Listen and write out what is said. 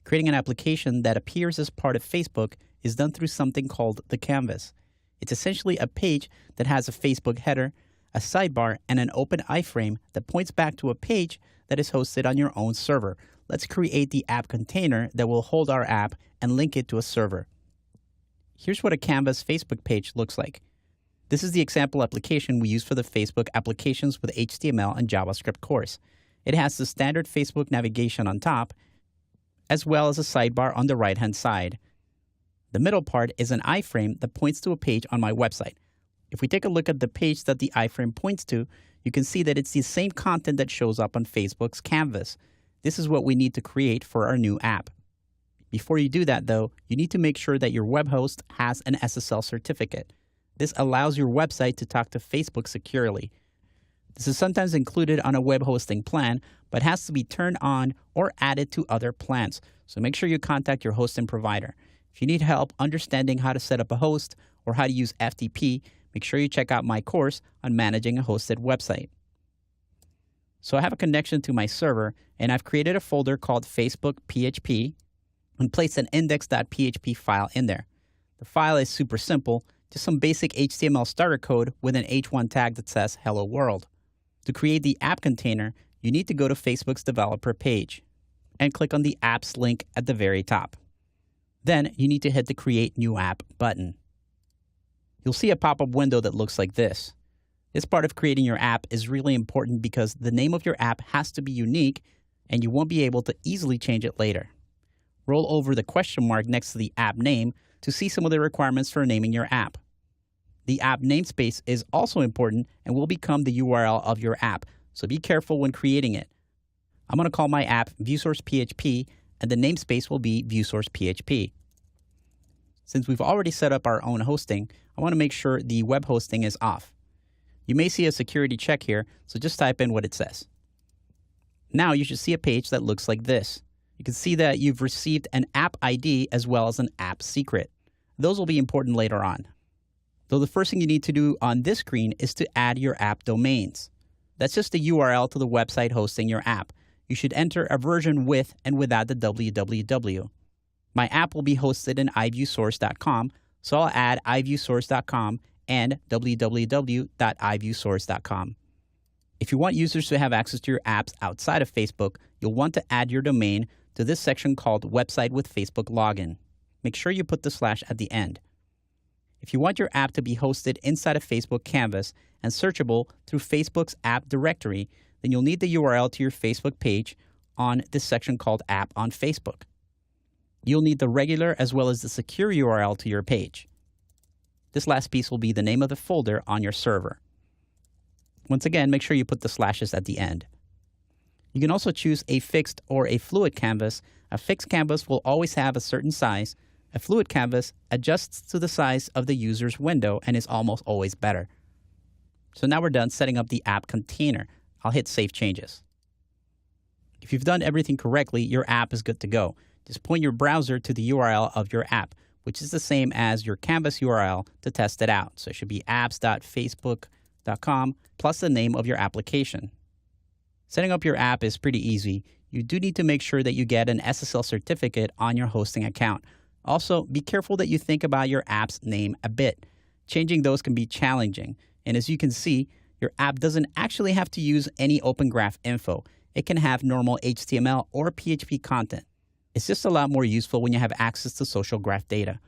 Creating an application that appears as part of Facebook is done through something called the canvas. It's essentially a page that has a Facebook header, a sidebar, and an open iframe that points back to a page that is hosted on your own server. Let's create the app container that will hold our app and link it to a server. Here's what a Canvas Facebook page looks like. This is the example application we use for the Facebook Applications with HTML and JavaScript course. It has the standard Facebook navigation on top, as well as a sidebar on the right-hand side. The middle part is an iframe that points to a page on my website. If we take a look at the page that the iframe points to, you can see that it's the same content that shows up on Facebook's canvas. This is what we need to create for our new app. Before you do that, though, you need to make sure that your web host has an SSL certificate. This allows your website to talk to Facebook securely. This is sometimes included on a web hosting plan, but has to be turned on or added to other plans. So make sure you contact your hosting provider. If you need help understanding how to set up a host or how to use FTP, make sure you check out my course on managing a hosted website. So I have a connection to my server, and I've created a folder called Facebook PHP and placed an index.php file in there. The file is super simple, just some basic HTML starter code with an h1 tag that says Hello World. To create the app container, you need to go to Facebook's developer page and click on the apps link at the very top. Then you need to hit the Create New App button. You'll see a pop-up window that looks like this. This part of creating your app is really important because the name of your app has to be unique and you won't be able to easily change it later. Roll over the question mark next to the app name to see some of the requirements for naming your app. The app namespace is also important and will become the URL of your app, so be careful when creating it. I'm going to call my app ViewSourcePHP, and the namespace will be ViewSourcePHP. Since we've already set up our own hosting, I want to make sure the web hosting is off. You may see a security check here, so just type in what it says. Now you should see a page that looks like this. You can see that you've received an app ID as well as an app secret. Those will be important later on. Though the first thing you need to do on this screen is to add your app domains. That's just the URL to the website hosting your app. You should enter a version with and without the www. My app will be hosted in iviewsource.com, so I'll add iviewsource.com and www.iviewsource.com. If you want users to have access to your apps outside of Facebook, you'll want to add your domain to this section called Website with Facebook Login. Make sure you put the slash at the end. If you want your app to be hosted inside of Facebook Canvas and searchable through Facebook's app directory, then you'll need the URL to your Facebook page on this section called App on Facebook. You'll need the regular as well as the secure URL to your page. This last piece will be the name of the folder on your server. Once again, make sure you put the slashes at the end. You can also choose a fixed or a fluid canvas. A fixed canvas will always have a certain size. A fluid canvas adjusts to the size of the user's window and is almost always better. So now we're done setting up the app container. I'll hit Save Changes. If you've done everything correctly, your app is good to go. Just point your browser to the URL of your app, which is the same as your Canvas URL to test it out. So it should be apps.facebook.com plus the name of your application. Setting up your app is pretty easy. You do need to make sure that you get an SSL certificate on your hosting account. Also, be careful that you think about your app's name a bit. Changing those can be challenging. And as you can see, your app doesn't actually have to use any Open Graph info. It can have normal HTML or PHP content. It's just a lot more useful when you have access to social graph data.